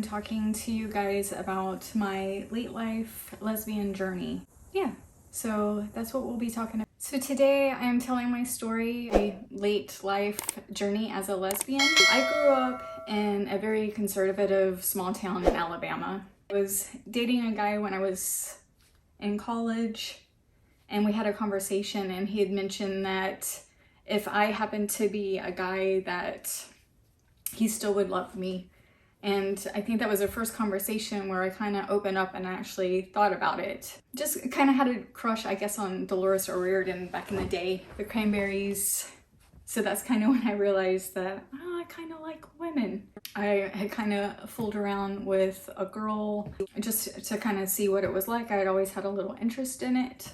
talking to you guys about my late life lesbian journey. Yeah, so that's what we'll be talking about. So today I am telling my story, a late life journey as a lesbian. I grew up in a very conservative small town in Alabama. I was dating a guy when I was in college, and we had a conversation, and he had mentioned that if I happened to be a guy, that he still would love me. And I think that was the first conversation where I kind of opened up and actually thought about it. Just kind of had a crush, I guess, on Dolores O'Riordan back in the day, the Cranberries. So that's kind of when I realized that, oh, I kind of like women. I had kind of fooled around with a girl just to kind of see what it was like. I had always had a little interest in it.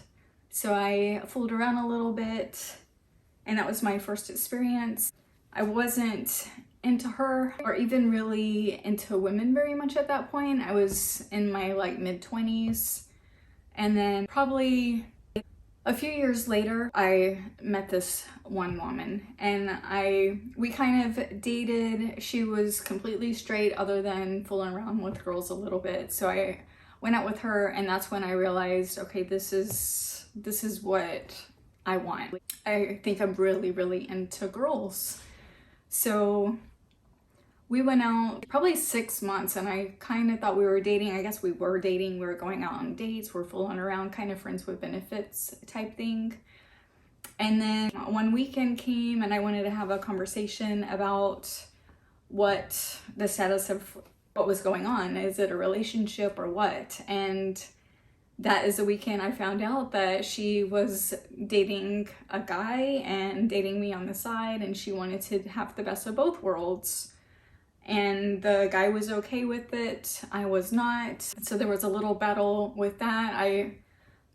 So I fooled around a little bit, and that was my first experience. I wasn't into her or even really into women very much at that point. I was in my mid-20s, and then probably a few years later I met this one woman, and we kind of dated. She was completely straight other than fooling around with girls a little bit. So I went out with her, and that's when I realized, okay, this is what I want. I think I'm really into girls. So we went out probably 6 months, and I kind of thought we were dating. I guess we were dating. We were going out on dates. We're fooling around, kind of friends with benefits type thing. And then one weekend came, and I wanted to have a conversation about what the status of what was going on. Is it a relationship or what? And that is the weekend I found out that she was dating a guy and dating me on the side, and she wanted to have the best of both worlds. And the guy was okay with it. I was not. So there was a little battle with that. I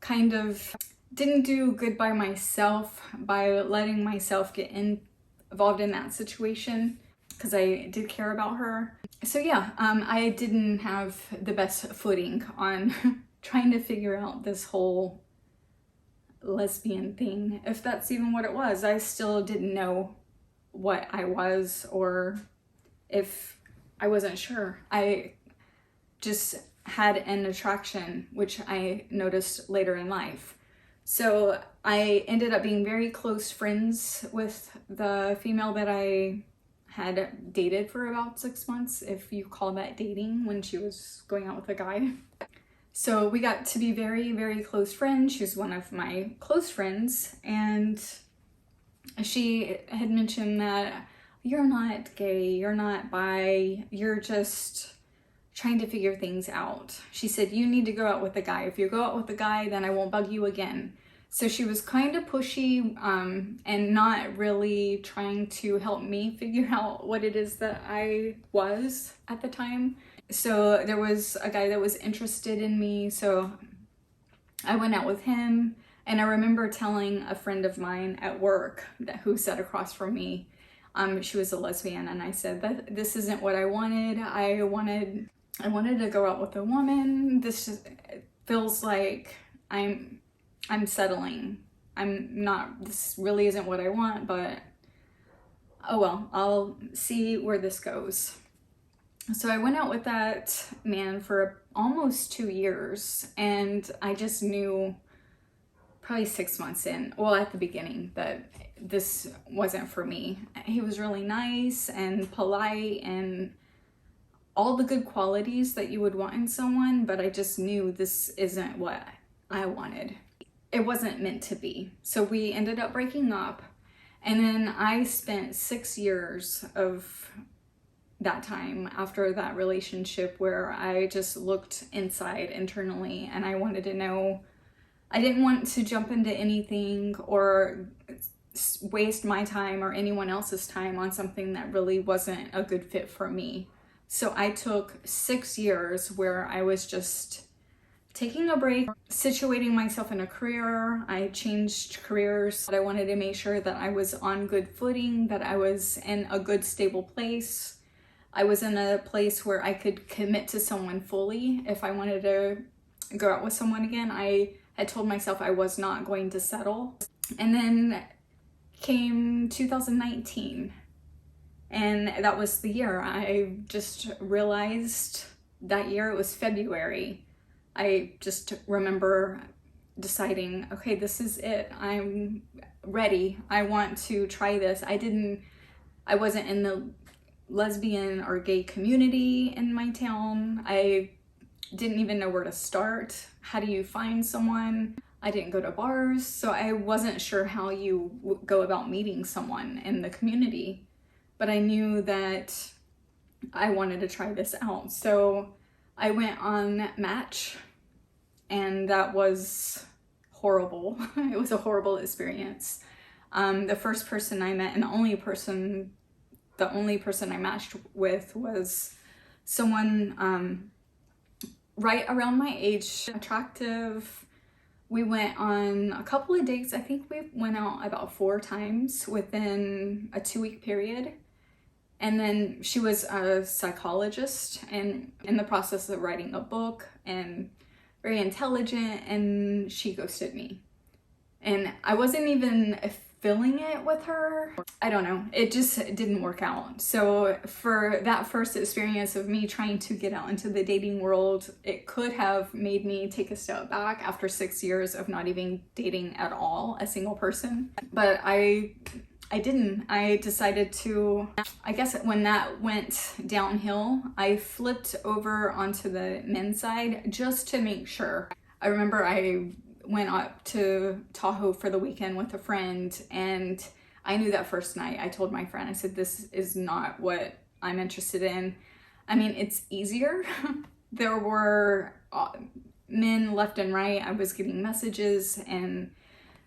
kind of didn't do good by myself by letting myself get involved in that situation, because I did care about her. So yeah, I didn't have the best footing on trying to figure out this whole lesbian thing, if that's even what it was. I still didn't know what I was, or if I wasn't sure. I just had an attraction, which I noticed later in life. So I ended up being very close friends with the female that I had dated for about 6 months, if you call that dating, when she was going out with a guy. So we got to be very close friends. She was one of my close friends, and she had mentioned that you're not gay, you're not bi, you're just trying to figure things out. She said, you need to go out with a guy. If you go out with a guy, then I won't bug you again. So she was kind of pushy and not really trying to help me figure out what it is that I was at the time. So there was a guy that was interested in me, so I went out with him. And I remember telling a friend of mine at work who sat across from me, she was a lesbian, and I said that this isn't what I wanted. I wanted to go out with a woman. This just feels like I'm settling. This really isn't what I want, but oh well, I'll see where this goes. So I went out with that man for almost 2 years, and I just knew probably 6 months in, well, at the beginning, that this wasn't for me. He was really nice and polite and all the good qualities that you would want in someone, but I just knew this isn't what I wanted. It wasn't meant to be. So we ended up breaking up, and then I spent 6 years of that time after that relationship where I just looked inside internally, and I wanted to know. I didn't want to jump into anything or waste my time or anyone else's time on something that really wasn't a good fit for me. So I took 6 years where I was just taking a break, situating myself in a career. I changed careers. I wanted to make sure that I was on good footing, that I was in a good, stable place. I was in a place where I could commit to someone fully. If I wanted to go out with someone again, I had told myself I was not going to settle. And then came 2019, And that was the year. I just realized that year, it was February. I just remember deciding, okay, this is it. I'm ready. I want to try this. I wasn't in the lesbian or gay community in my town. I didn't even know where to start. How do you find someone? I didn't go to bars, so I wasn't sure how you go about meeting someone in the community. But I knew that I wanted to try this out. So I went on Match, and that was horrible. It was a horrible experience. The first person I met, and the only person I matched with was someone right around my age, attractive. We went on a couple of dates. I think we went out about 4 times within a 2-week period. And then she was a psychologist and in the process of writing a book, and very intelligent, and she ghosted me. And I wasn't even feeling it with her. I don't know, it just didn't work out. So for that first experience of me trying to get out into the dating world, it could have made me take a step back after 6 years of not even dating at all, a single person. But I didn't. I decided to, I guess when that went downhill, I flipped over onto the men's side just to make sure. I remember I went up to Tahoe for the weekend with a friend, and I knew that first night. I told my friend, I said, this is not what I'm interested in. I mean, it's easier. There were men left and right. I was getting messages and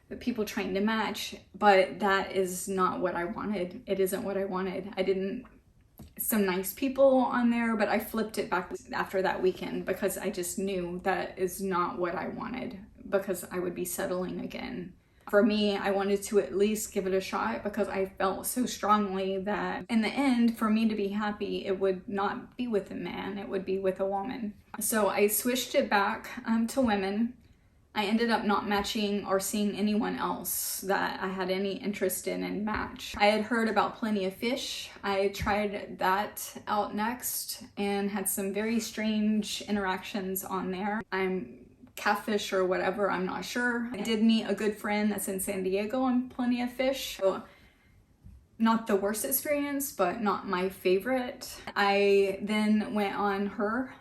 the people trying to match, but that is not what I wanted. It isn't what I wanted. Some nice people on there, but I flipped it back after that weekend because I just knew that is not what I wanted, because I would be settling again. For me, I wanted to at least give it a shot because I felt so strongly that in the end, for me to be happy, it would not be with a man, it would be with a woman. So I switched it back to women. I ended up not matching or seeing anyone else that I had any interest in Match. I had heard about Plenty of Fish. I tried that out next and had some very strange interactions on there. I'm catfish or whatever, I'm not sure. I did meet a good friend that's in San Diego on Plenty of Fish. So not the worst experience, but not my favorite. I then went on Her,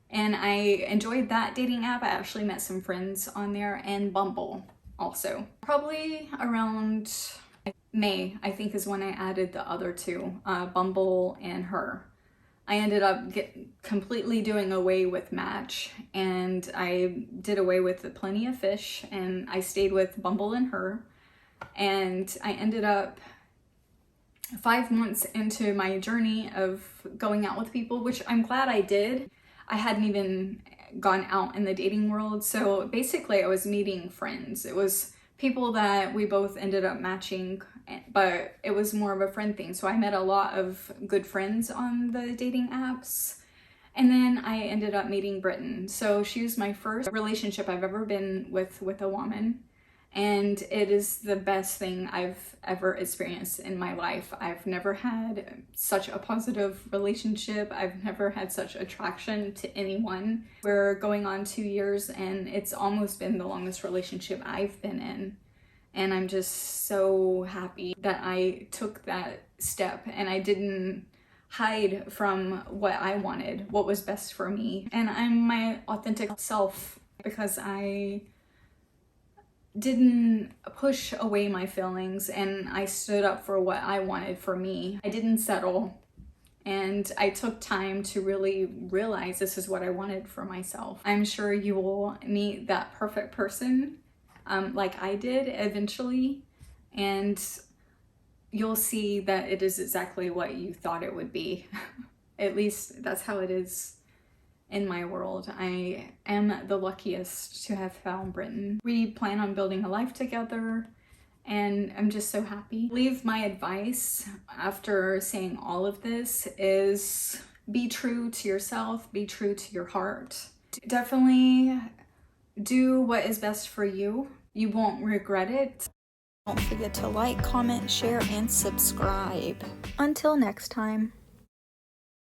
and I enjoyed that dating app. I actually met some friends on there, and Bumble also. Probably around May, I think, is when I added the other two, Bumble and Her. I ended up completely doing away with Match, and I did away with the Plenty of Fish, and I stayed with Bumble and Her. And I ended up 5 months into my journey of going out with people, which I'm glad I did. I hadn't even gone out in the dating world. So basically I was meeting friends. It was people that we both ended up matching, but it was more of a friend thing. So I met a lot of good friends on the dating apps. And then I ended up meeting Britton. So she was my first relationship I've ever been with a woman. And it is the best thing I've ever experienced in my life. I've never had such a positive relationship. I've never had such attraction to anyone. We're going on 2 years, and it's almost been the longest relationship I've been in. And I'm just so happy that I took that step and I didn't hide from what I wanted, what was best for me. And I'm my authentic self because I didn't push away my feelings, and I stood up for what I wanted for me. I didn't settle, and I took time to really realize this is what I wanted for myself. I'm sure you will meet that perfect person like I did eventually, and you'll see that it is exactly what you thought it would be. At least that's how it is in my world. I am the luckiest to have found Britton. We plan on building a life together, and I'm just so happy. I believe my advice after saying all of this is be true to yourself, be true to your heart. Definitely do what is best for you. You won't regret it. Don't forget to like, comment, share, and subscribe. Until next time.